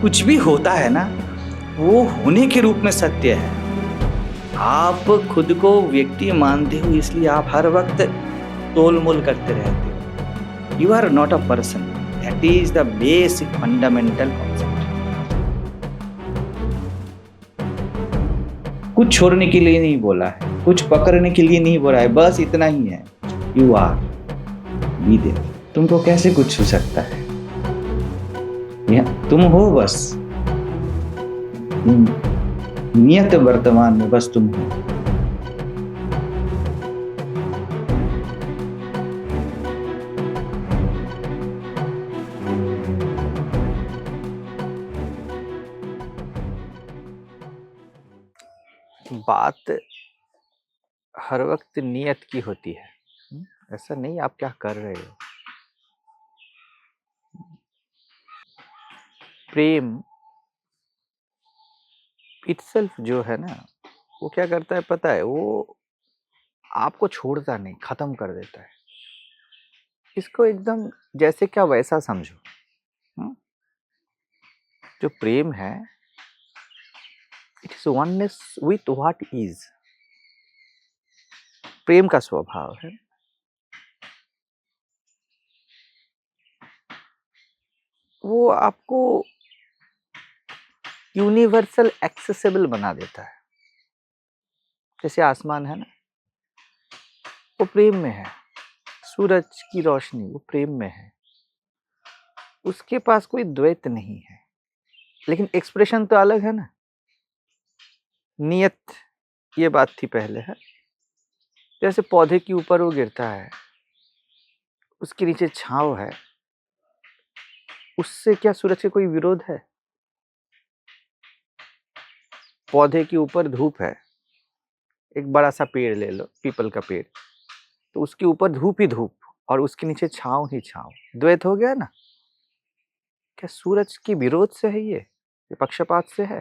कुछ भी होता है ना, वो होने के रूप में सत्य है। आप खुद को व्यक्ति मानते हो, इसलिए आप हर वक्त तोल मोल करते रहते हो। You are not a person. That is the basic fundamental concept. कुछ छोड़ने के लिए नहीं बोला है, कुछ पकड़ने के लिए नहीं बोला है, बस इतना ही है। You are be there. तुमको कैसे कुछ छू सकता है? तुम हो बस। नियत वर्तमान में बस तुम हो। बात हर वक्त नियत की होती है। ऐसा नहीं आप क्या कर रहे हो। प्रेम इटसेल्फ जो है ना, वो क्या करता है पता है? वो आपको छोड़ता नहीं, खत्म कर देता है। इसको एकदम जैसे क्या वैसा समझो। जो प्रेम है, it is oneness with what is. प्रेम का स्वभाव है वो आपको यूनिवर्सल एक्सेसिबल बना देता है। जैसे आसमान है ना, वो प्रेम में है। सूरज की रोशनी वो प्रेम में है। उसके पास कोई द्वैत नहीं है, लेकिन एक्सप्रेशन तो अलग है ना। नियत, ये बात थी पहले है। जैसे पौधे के ऊपर वो गिरता है, उसके नीचे छांव है, उससे क्या सूरज का कोई विरोध है? पौधे के ऊपर धूप है, एक बड़ा सा पेड़ ले लो, पीपल का पेड़, तो उसके ऊपर धूप ही धूप और उसके नीचे छांव ही छांव। द्वैत हो गया ना। क्या सूरज की विरोध से है? ये पक्षपात से है?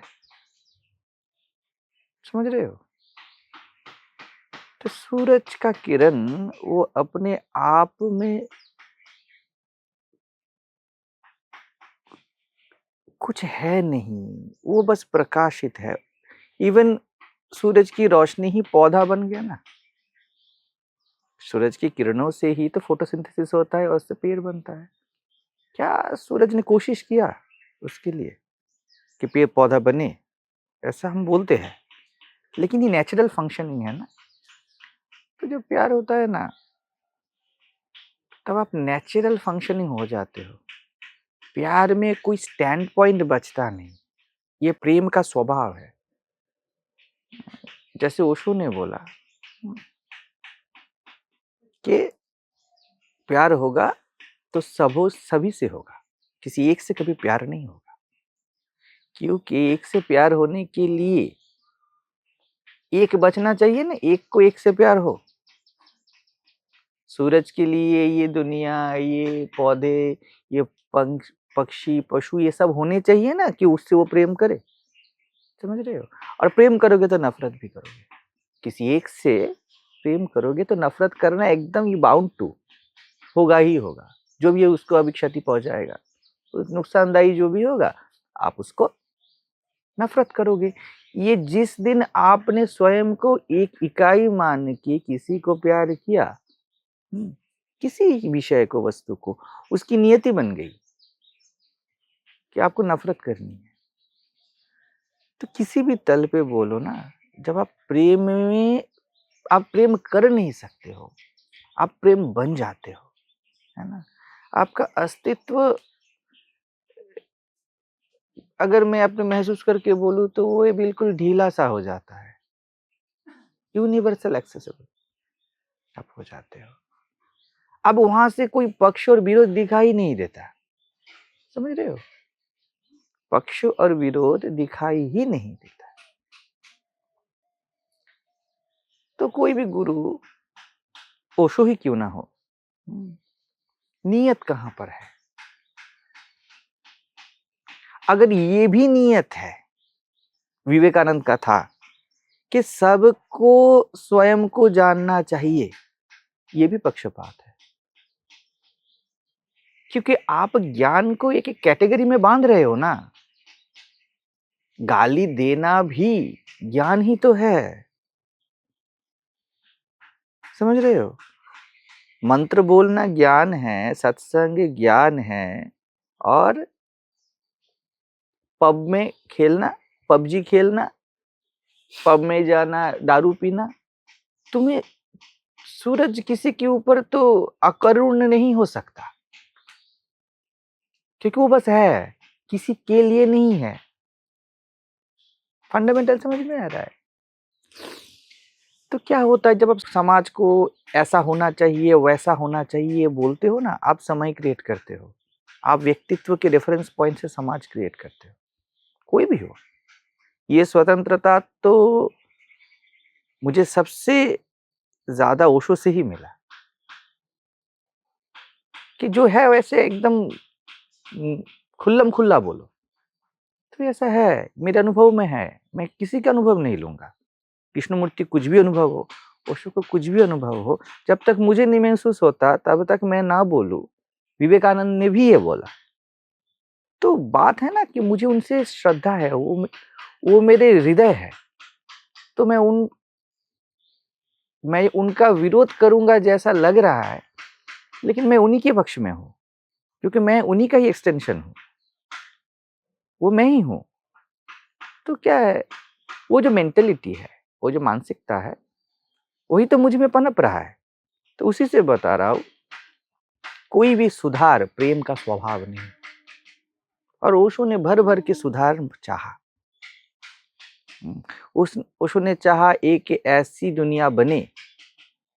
समझ रहे हो? तो सूरज का किरण वो अपने आप में कुछ है नहीं, वो बस प्रकाशित है। इवन सूरज की रोशनी ही पौधा बन गया ना। सूरज की किरणों से ही तो फोटोसिंथेसिस होता है और उससे पेड़ बनता है। क्या सूरज ने कोशिश किया उसके लिए कि पेड़ पौधा बने? ऐसा हम बोलते हैं, लेकिन ये नेचुरल फंक्शनिंग है ना। तो जब प्यार होता है ना, तब आप नेचुरल फंक्शनिंग हो जाते हो। प्यार में कोई स्टैंड पॉइंट बचता नहीं। ये प्रेम का स्वभाव है। जैसे ओशो ने बोला कि प्यार होगा तो सभी से होगा, किसी एक से कभी प्यार नहीं होगा। क्योंकि एक से प्यार होने के लिए एक बचना चाहिए ना। एक को एक से प्यार हो। सूरज के लिए ये दुनिया, ये पौधे, ये पक्षी, पशु, ये सब होने चाहिए ना कि उससे वो प्रेम करे। समझ रहे हो? और प्रेम करोगे तो नफरत भी करोगे। किसी एक से प्रेम करोगे तो नफरत करना एकदम ही बाउंड टू होगा ही होगा। जो भी है उसको अभी क्षति पहुंचाएगा, तो नुकसानदायी जो भी होगा, आप उसको नफरत करोगे। ये जिस दिन आपने स्वयं को एक इकाई मान के किसी को प्यार किया, किसी विषय को, वस्तु को, उसकी नियति बन गई कि आपको नफरत करनी है। तो किसी भी तल पे बोलो ना, जब आप प्रेम में, आप प्रेम कर नहीं सकते हो, आप प्रेम बन जाते हो, है ना। आपका अस्तित्व, अगर मैं अपने महसूस करके बोलूं तो वो ये बिल्कुल ढीला सा हो जाता है। यूनिवर्सल एक्सेसिबल आप हो जाते हो। अब वहां से कोई पक्ष और विरोध दिखाई नहीं देता। समझ रहे हो? पक्ष और विरोध दिखाई ही नहीं देता। तो कोई भी गुरु, ओशो ही क्यों ना हो, नियत कहां पर है? अगर ये भी नियत है, विवेकानंद का था कि सबको स्वयं को जानना चाहिए, ये भी पक्षपात है। क्योंकि आप ज्ञान को एक कैटेगरी में बांध रहे हो ना। गाली देना भी ज्ञान ही तो है, समझ रहे हो? मंत्र बोलना ज्ञान है, सत्संग ज्ञान है, और पब में खेलना, पबजी खेलना, पब में जाना, दारू पीना, तुम्हें सूरज किसी के ऊपर तो अकरुण नहीं हो सकता, क्योंकि वो बस है, किसी के लिए नहीं है। फंडामेंटल समझ में आ रहा है? तो क्या होता है जब आप समाज को ऐसा होना चाहिए, वैसा होना चाहिए बोलते हो ना, आप समय क्रिएट करते हो, आप व्यक्तित्व के रेफरेंस पॉइंट से समाज क्रिएट करते हो, कोई भी हो। ये स्वतंत्रता तो मुझे सबसे ज्यादा ओशो से ही मिला, कि जो है वैसे एकदम खुल्लम खुल्ला बोलो। तो ऐसा है, मेरे अनुभव में है, मैं किसी का अनुभव नहीं लूंगा। कृष्णमूर्ति कुछ भी अनुभव हो, ओशो को कुछ भी अनुभव हो, जब तक मुझे नहीं महसूस होता तब तक मैं ना बोलूं। विवेकानंद ने भी ये बोला। तो बात है ना कि मुझे उनसे श्रद्धा है, वो मेरे हृदय है, तो मैं उनका विरोध करूंगा जैसा लग रहा है, लेकिन मैं उन्हीं के पक्ष में हूं, क्योंकि मैं उन्हीं का ही एक्सटेंशन हूं, वो मैं ही हूं। तो क्या है, वो जो मेंटेलिटी है, वो जो मानसिकता है, वही तो मुझ में पनप रहा है। तो उसी से बता रहा हूं, कोई भी सुधार प्रेम का स्वभाव नहीं। और ओशो ने भर भर के सुधार चाहा। ओशो ने चाहा एक ऐसी दुनिया बने,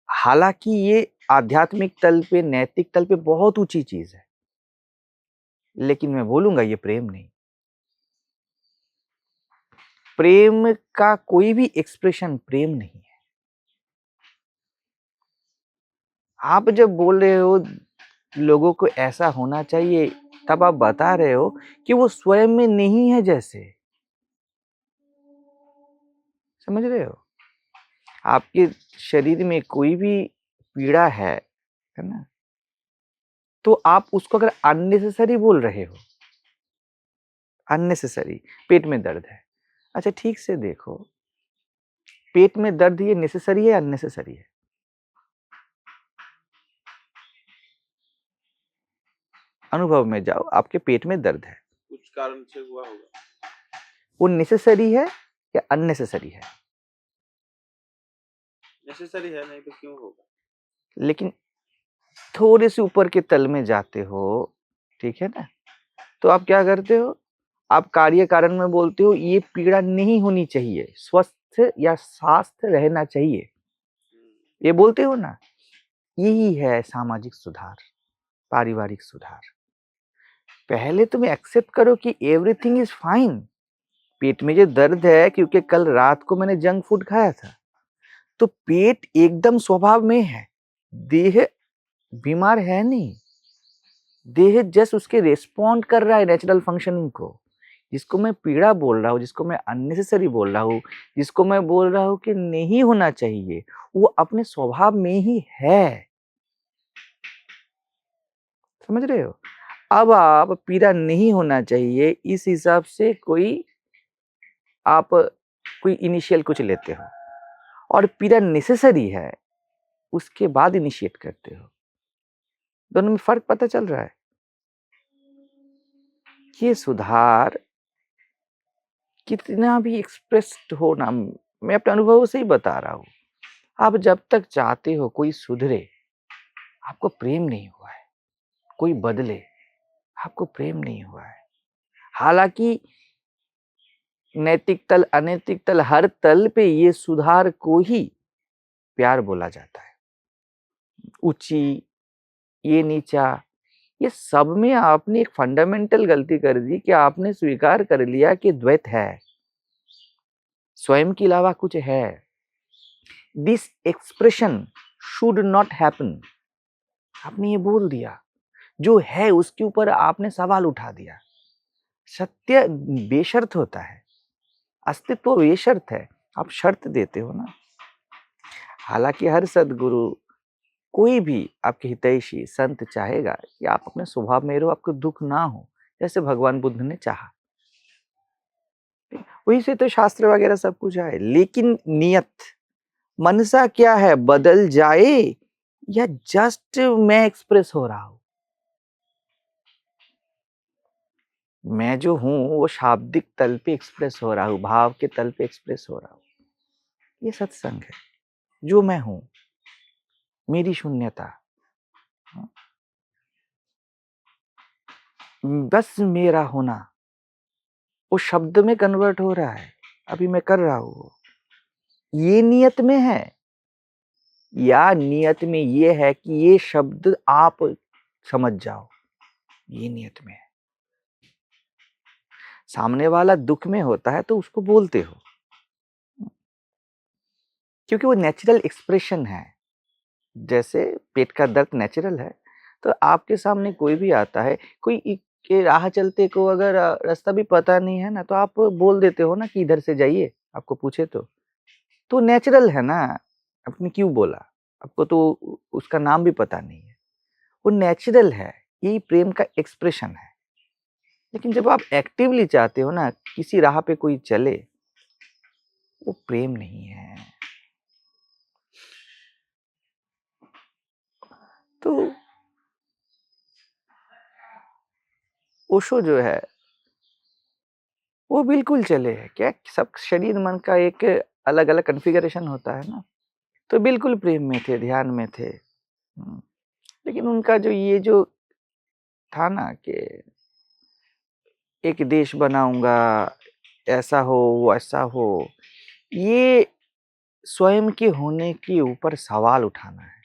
हालांकि ये आध्यात्मिक तल पे, नैतिक तल पे बहुत ऊंची चीज है, लेकिन मैं बोलूंगा ये प्रेम नहीं। प्रेम का कोई भी एक्सप्रेशन प्रेम नहीं है। आप जब बोल रहे हो लोगों को ऐसा होना चाहिए, तब आप बता रहे हो कि वो स्वयं में नहीं है जैसे। समझ रहे हो? आपके शरीर में कोई भी पीड़ा है ना, तो आप उसको अगर अननेसेसरी बोल रहे हो, अननेसेसरी, पेट में दर्द है, अच्छा ठीक से देखो, पेट में दर्द ये नेसेसरी है, अननेसेसरी है? अनुभव में जाओ, आपके पेट में दर्द है, कुछ कारण से हुआ होगा, वो नेसेसरी है या अननेसेसरी है? नेसेसरी है, नहीं तो क्यों होगा। लेकिन थोड़े से ऊपर के तल में जाते हो, ठीक है ना, तो आप क्या करते हो, आप कार्य कारण में बोलते हो ये पीड़ा नहीं होनी चाहिए, स्वस्थ या स्वास्थ्य रहना चाहिए, ये बोलते हो ना। यही है सामाजिक सुधार, पारिवारिक सुधार। पहले तुम एक्सेप्ट करो कि एवरीथिंग इज फाइन। पेट में जो दर्द है क्योंकि कल रात को मैंने जंक फूड खाया था, तो पेट एकदम स्वभाव में है, देह बीमार है नहीं, देह जस्ट उसके रेस्पॉन्ड कर रहा है नेचुरल फंक्शनिंग को। जिसको मैं पीड़ा बोल रहा हूँ, जिसको मैं अननेसेसरी बोल रहा हूँ, जिसको मैं बोल रहा हूँ कि नहीं होना चाहिए, वो अपने स्वभाव में ही है। समझ रहे हो? अब आप पीड़ा नहीं होना चाहिए इस हिसाब से आप कोई इनिशियल कुछ लेते हो, और पीड़ा नेसेसरी है उसके बाद इनिशिएट करते हो। दोनों में फर्क पता चल रहा है? ये सुधार कितना भी एक्सप्रेस्ड हो ना, मैं अपने अनुभव से ही बता रहा हूं, आप जब तक चाहते हो कोई सुधरे, आपको प्रेम नहीं हुआ है, कोई बदले, आपको प्रेम नहीं हुआ है। हालांकि नैतिक तल, अनैतिक तल, हर तल पे ये सुधार को ही प्यार बोला जाता है। ऊंची, ये नीचा, ये सब में आपने एक फंडामेंटल गलती कर दी कि आपने स्वीकार कर लिया कि द्वैत है, स्वयं के अलावा कुछ है। This expression should not happen. आपने ये बोल दिया, जो है उसके ऊपर आपने सवाल उठा दिया। सत्य बेशर्त होता है, अस्तित्व बेशर्त है, आप शर्त देते हो ना। हालांकि हर सदगुरु, कोई भी आपके हितैषी संत चाहेगा कि आप अपने स्वभाव में रहो, आपको दुख ना हो, जैसे भगवान बुद्ध ने चाहा। वही से तो शास्त्र वगैरह सब कुछ है। लेकिन नियत मनसा क्या है, बदल जाए या जस्ट मैं एक्सप्रेस हो रहा हूं? मैं जो हूं वो शाब्दिक तल पे एक्सप्रेस हो रहा हूं, भाव के तल पे एक्सप्रेस हो रहा हूं। ये सत्संग है। जो मैं हूं, मेरी शून्यता, बस मेरा होना, वो शब्द में कन्वर्ट हो रहा है। अभी मैं कर रहा हूं। ये नियत में है या नियत में ये है कि ये शब्द आप समझ जाओ? ये नियत में है। सामने वाला दुख में होता है तो उसको बोलते हो, क्योंकि वो नेचुरल एक्सप्रेशन है। जैसे पेट का दर्द नेचुरल है, तो आपके सामने कोई भी आता है, कोई के राह चलते को अगर रास्ता भी पता नहीं है ना, तो आप बोल देते हो ना कि इधर से जाइए, आपको पूछे तो नेचुरल है ना। आपने क्यों बोला? आपको तो उसका नाम भी पता नहीं है। वो नेचुरल है, यही प्रेम का एक्सप्रेशन है। लेकिन जब आप एक्टिवली चाहते हो ना किसी राह पे कोई चले, वो प्रेम नहीं है। तो ओशो जो है वो बिल्कुल चले है क्या? सब शरीर मन का एक अलग अलग कॉन्फ़िगरेशन होता है ना। तो बिल्कुल प्रेम में थे, ध्यान में थे। लेकिन उनका जो ये जो था ना कि एक देश बनाऊंगा, ऐसा हो वैसा हो, ये स्वयं के होने के ऊपर सवाल उठाना है।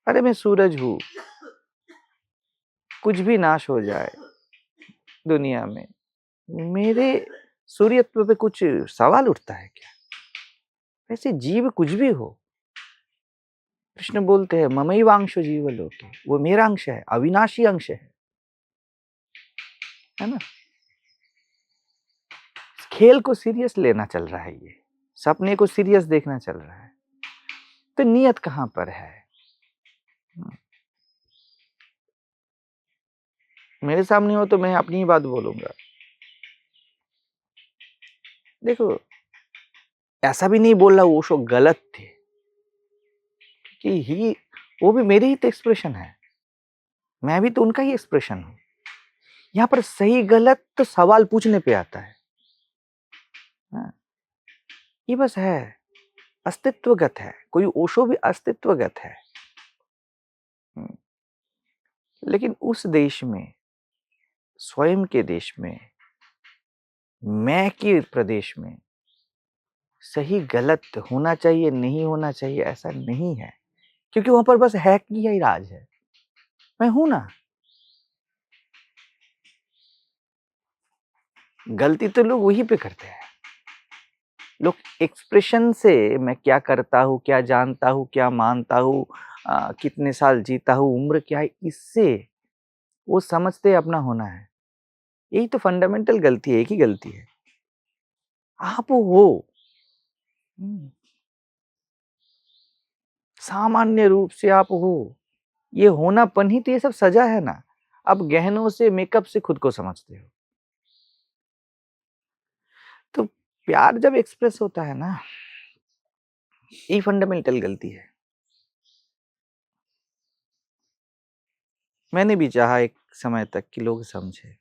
अरे मैं सूरज हूं, कुछ भी नाश हो जाए दुनिया में, मेरे सूर्यत्व पे कुछ सवाल उठता है क्या? वैसे जीव कुछ भी हो, कृष्ण बोलते हैं ममैवांश जीव लोके, वो मेरा अंश है, अविनाशी अंश है ना। खेल को सीरियस लेना चल रहा है, ये सपने को सीरियस देखना चल रहा है। तो नियत कहां पर है? मेरे सामने हो तो मैं अपनी ही बात बोलूंगा। देखो, ऐसा भी नहीं बोल रहा ओशो गलत थे, कि वो भी मेरे ही तो एक्सप्रेशन है, मैं भी तो उनका ही एक्सप्रेशन हूं। यहां पर सही गलत तो सवाल पूछने पे आता है। ये बस है, अस्तित्वगत है। कोई ओशो भी अस्तित्वगत है। लेकिन उस देश में, स्वयं के देश में, मैं के प्रदेश में सही गलत होना चाहिए, नहीं होना चाहिए, ऐसा नहीं है। क्योंकि वहां पर बस है कि यही राज है, मैं हूं ना। गलती तो लोग वहीं पे करते हैं। लोग एक्सप्रेशन से मैं क्या करता हूँ, क्या जानता हूँ, क्या मानता हूँ, कितने साल जीता हूँ, उम्र क्या है, इससे वो समझते अपना होना है। यही तो फंडामेंटल गलती है, एक ही गलती है। आप हो सामान्य रूप से, आप हो, ये होनापन ही तो ये सब सजा है ना। अब गहनों से, मेकअप से खुद को समझते हो। तो प्यार जब एक्सप्रेस होता है ना, ये फंडामेंटल गलती है। मैंने भी चाहा एक समय तक कि लोग समझे।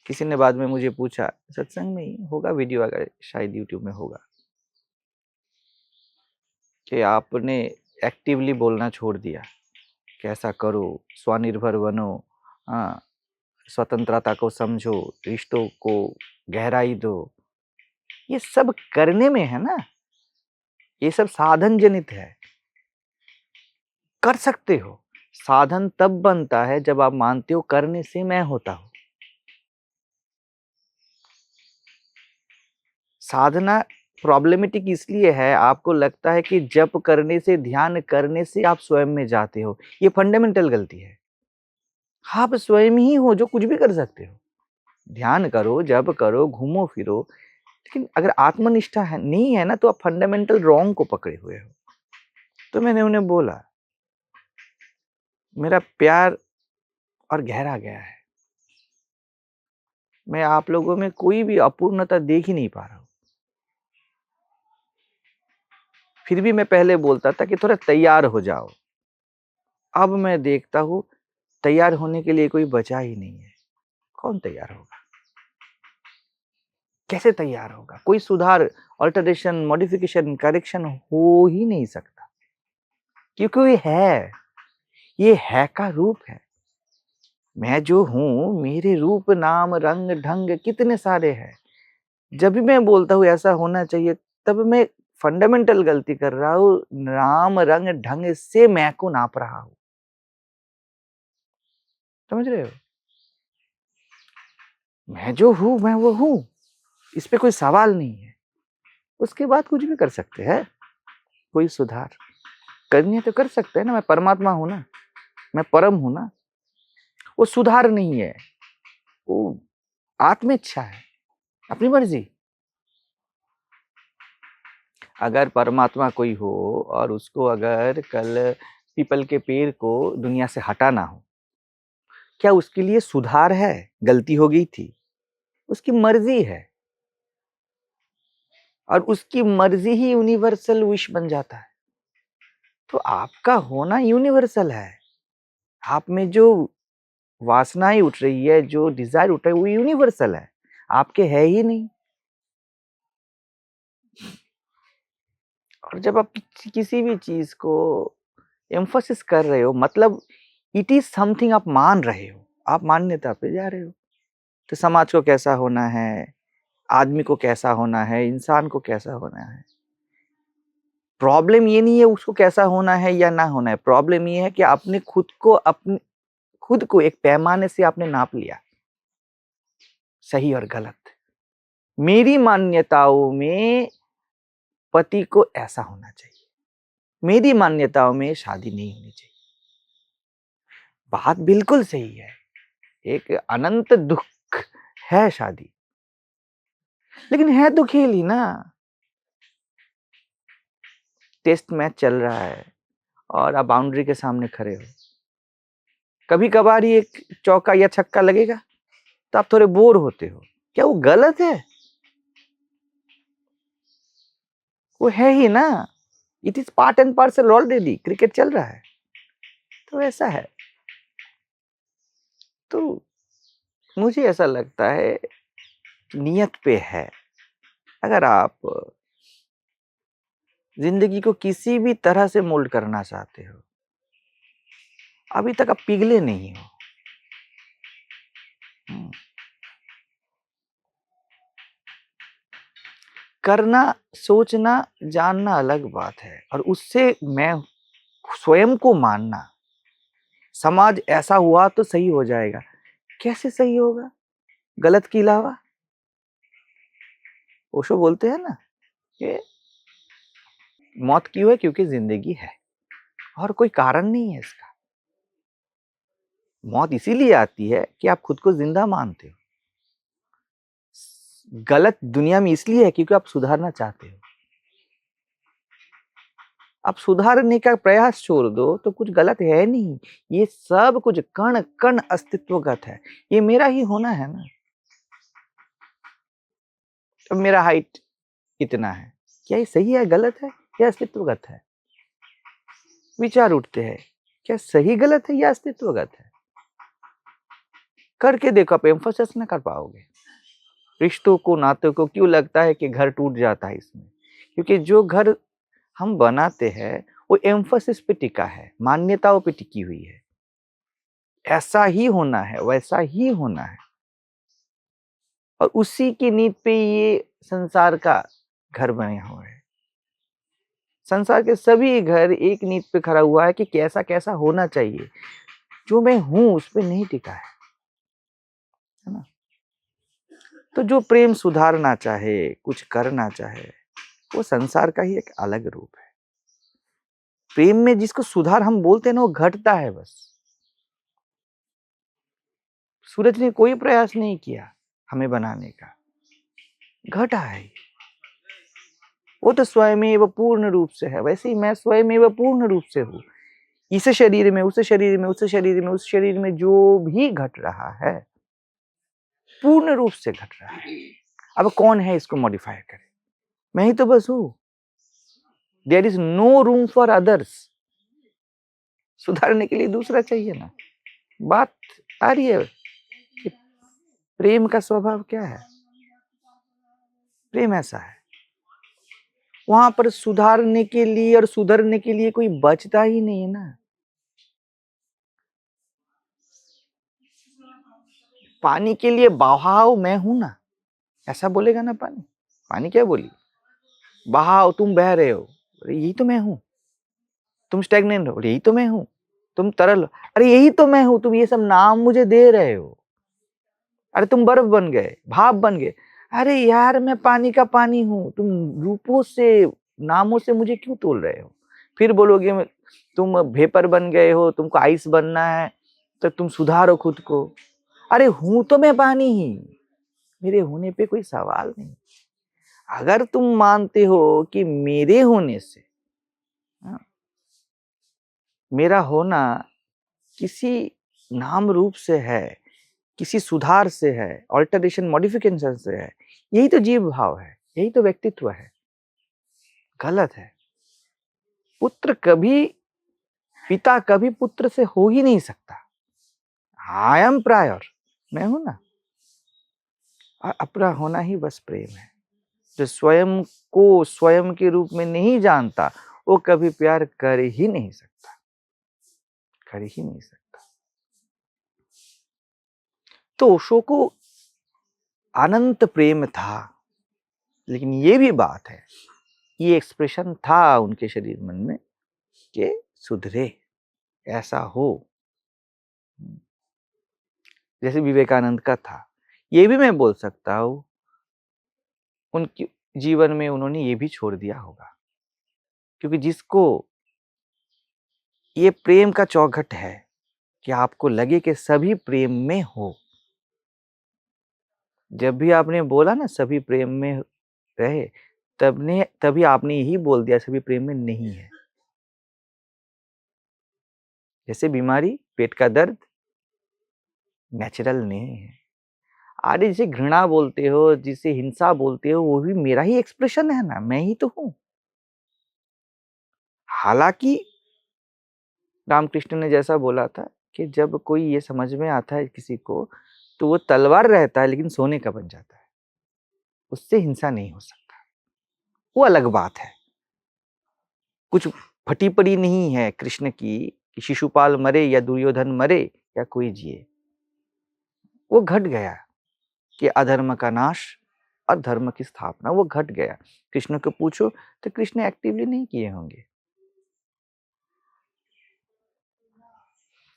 किसी ने बाद में मुझे पूछा, सत्संग में ही होगा वीडियो, अगर शायद यूट्यूब में होगा, कि आपने एक्टिवली बोलना छोड़ दिया, कैसा करो, स्वनिर्भर बनो, स्वतंत्रता को समझो, रिश्तों को गहराई दो। ये सब करने में है ना, ये सब साधन जनित है। कर सकते हो, साधन तब बनता है जब आप मानते हो करने से मैं होता हूं। साधना प्रॉब्लमेटिक इसलिए है, आपको लगता है कि जप करने से, ध्यान करने से आप स्वयं में जाते हो। ये फंडामेंटल गलती है। आप स्वयं ही हो जो कुछ भी कर सकते हो। ध्यान करो, जप करो, घूमो फिरो, लेकिन अगर आत्मनिष्ठा है नहीं है ना, तो आप फंडामेंटल रॉन्ग को पकड़े हुए हो। तो मैंने उन्हें बोला, मेरा प्यार और गहरा गया है। मैं आप लोगों में कोई भी अपूर्णता देख ही नहीं पा रहा हूं। फिर भी मैं पहले बोलता था कि थोड़ा तैयार हो जाओ, अब मैं देखता हूं तैयार होने के लिए कोई बचा ही नहीं है। कौन तैयार होगा? कैसे तैयार होगा? कोई सुधार, अल्टरेशन, मॉडिफिकेशन, करेक्शन हो ही नहीं सकता, क्योंकि ये है का रूप है। मैं जो हूं, मेरे रूप नाम रंग ढंग कितने सारे हैं। जब भी मैं बोलता हूं ऐसा होना चाहिए, तब मैं फंडामेंटल गलती कर रहा हूं। नाम रंग ढंग से मैं को नाप रहा हूं। समझ रहे हो? मैं जो हूं मैं वो हूं, इस पे कोई सवाल नहीं है। उसके बाद कुछ भी कर सकते हैं। कोई सुधार करनी है तो कर सकते हैं ना। मैं परमात्मा हूं ना, मैं परम हूं ना। वो सुधार नहीं है, वो आत्म इच्छा है, अपनी मर्जी। अगर परमात्मा कोई हो और उसको अगर कल पीपल के पेड़ को दुनिया से हटाना हो, क्या उसके लिए सुधार है? गलती हो गई थी, उसकी मर्जी है, और उसकी मर्जी ही यूनिवर्सल विश बन जाता है। तो आपका होना यूनिवर्सल है। आप में जो वासनाएं उठ रही है, जो डिजायर उठ रहा है, वो यूनिवर्सल है, आपके है ही नहीं। और जब आप किसी भी चीज को एम्फोसिस कर रहे हो, मतलब इट इज समथिंग आप मान रहे हो, आप मान्यता पे जा रहे हो। तो समाज को कैसा होना है, आदमी को कैसा होना है, इंसान को कैसा होना है। प्रॉब्लम ये नहीं है उसको कैसा होना है या ना होना है। प्रॉब्लम ये है कि आपने खुद को एक पैमाने से आपने नाप लिया, सही और गलत। मेरी मान्यताओं में पति को ऐसा होना चाहिए, मेरी मान्यताओं में शादी नहीं होनी चाहिए। बात बिल्कुल सही है, एक अनंत दुख है शादी, लेकिन है तो खेल ही ना। टेस्ट मैच चल रहा है और आप बाउंड्री के सामने खड़े हो, कभी कभार ही एक चौका या छक्का लगेगा तो आप थोड़े बोर होते हो। क्या वो गलत है? वो है ही ना, it is part and parcel. Already cricket चल रहा है, तो ऐसा है। तो मुझे ऐसा लगता है नियत पे है। अगर आप जिंदगी को किसी भी तरह से मोल्ड करना चाहते हो, अभी तक आप पिघले नहीं हो। करना, सोचना, जानना अलग बात है, और उससे मैं स्वयं को मानना, समाज ऐसा हुआ तो सही हो जाएगा। कैसे सही होगा गलत के अलावा? ओशो बोलते हैं ना कि मौत क्यों है? क्योंकि जिंदगी है, और कोई कारण नहीं है इसका। मौत इसीलिए आती है कि आप खुद को जिंदा मानते हो। गलत दुनिया में इसलिए है क्योंकि आप सुधारना चाहते हो। आप सुधारने का प्रयास छोड़ दो तो कुछ गलत है नहीं। ये सब कुछ कण कण अस्तित्वगत है। ये मेरा ही होना है ना। अब मेरा हाइट इतना है, क्या ये सही है गलत है या अस्तित्वगत है? विचार उठते हैं, क्या सही गलत है या अस्तित्वगत है? करके देखो, आप एम्फोसिस ना कर पाओगे। रिश्तों को, नातों को क्यों लगता है कि घर टूट जाता है इसमें? क्योंकि जो घर हम बनाते हैं वो एम्फोसिस पे टिका है, मान्यताओं पे टिकी हुई है। ऐसा ही होना है, वैसा ही होना है, और उसी की नींव पे ये संसार का घर बना हुआ है। संसार के सभी घर एक नींव पे खड़ा हुआ है कि कैसा कैसा होना चाहिए। जो मैं हूं उस पे नहीं टिका है ना। तो जो प्रेम सुधारना चाहे, कुछ करना चाहे, वो संसार का ही एक अलग रूप है। प्रेम में जिसको सुधार हम बोलते हैं ना, वो घटता है बस। सूरज ने कोई प्रयास नहीं किया हमें बनाने का, घटा है। वो तो स्वयमेव पूर्ण रूप से है, वैसे ही मैं स्वयमेव पूर्ण रूप से हूं। इस शरीर में, उस शरीर में, उस शरीर में, उस शरीर में जो भी घट रहा है पूर्ण रूप से घट रहा है। अब कौन है इसको मॉडिफाई करे? मैं ही तो बस हूं। There is no room for others. सुधारने के लिए दूसरा चाहिए ना। बात आ रही है कि प्रेम का स्वभाव क्या है। प्रेम ऐसा है, वहां पर सुधारने के लिए और सुधरने के लिए कोई बचता ही नहीं है ना। पानी के लिए बहाव मैं हूं ना, ऐसा बोलेगा ना पानी। पानी क्या बोली? बहाव, तुम बह रहे हो, अरे यही तो मैं हूं। तुम स्टैग्नेंट हो, यही तो मैं हूं। तुम तरल, अरे यही तो मैं हूं। तुम ये सब नाम मुझे दे रहे हो। अरे तुम बर्फ बन गए, भाप बन गए, अरे यार मैं पानी का पानी हूं। तुम रूपों से, नामों से मुझे क्यों तोल रहे हो? फिर बोलोगे तुम वेपर बन गए हो, तुमको आइस बनना है, तो तुम सुधारो खुद को। अरे हूं तो मैं पानी ही, मेरे होने पे कोई सवाल नहीं। अगर तुम मानते हो कि मेरे होने से, मेरा होना किसी नाम रूप से है, किसी सुधार से है, ऑल्टरेशन मॉडिफिकेशन से है, यही तो जीव भाव है, यही तो व्यक्तित्व है। गलत है। पुत्र कभी, पिता कभी पुत्र से हो ही नहीं सकता। आई एम प्रायर, मैं हूं ना। और अपना होना ही बस प्रेम है। जो स्वयं को स्वयं के रूप में नहीं जानता, वो कभी प्यार कर ही नहीं सकता, कर ही नहीं सकता। तो ओशो को अनंत प्रेम था, लेकिन ये भी बात है, ये एक्सप्रेशन था उनके शरीर मन में कि सुधरे, ऐसा हो। जैसे विवेकानंद का था। ये भी मैं बोल सकता हूं उनके जीवन में उन्होंने ये भी छोड़ दिया होगा, क्योंकि जिसको ये प्रेम का चौखट है कि आपको लगे कि सभी प्रेम में हो। जब भी आपने बोला ना सभी प्रेम में रहे, तभी आपने यही बोल दिया सभी प्रेम में नहीं है। जैसे बीमारी, पेट का दर्द नेचुरल नहीं है। अरे जिसे घृणा बोलते हो, जिसे हिंसा बोलते हो, वो भी मेरा ही एक्सप्रेशन है ना, मैं ही तो हूं। हालांकि रामकृष्ण ने जैसा बोला था कि जब कोई ये समझ में आता है किसी को, तो वो तलवार रहता है लेकिन सोने का बन जाता है, उससे हिंसा नहीं हो सकता। वो अलग बात है। कुछ फटी पड़ी नहीं है कृष्ण की कि शिशुपाल मरे या दुर्योधन मरे या कोई जिए। वो घट गया कि अधर्म का नाश और धर्म की स्थापना, वो घट गया। कृष्ण को पूछो तो कृष्ण एक्टिवली नहीं किए होंगे।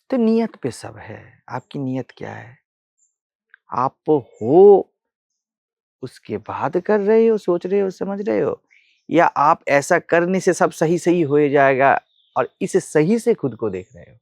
तो नियत पे सब है। आपकी नियत क्या है? आप हो उसके बाद कर रहे हो, सोच रहे हो, समझ रहे हो, या आप ऐसा करने से सब सही सही हो जाएगा और इस सही से खुद को देख रहे हो?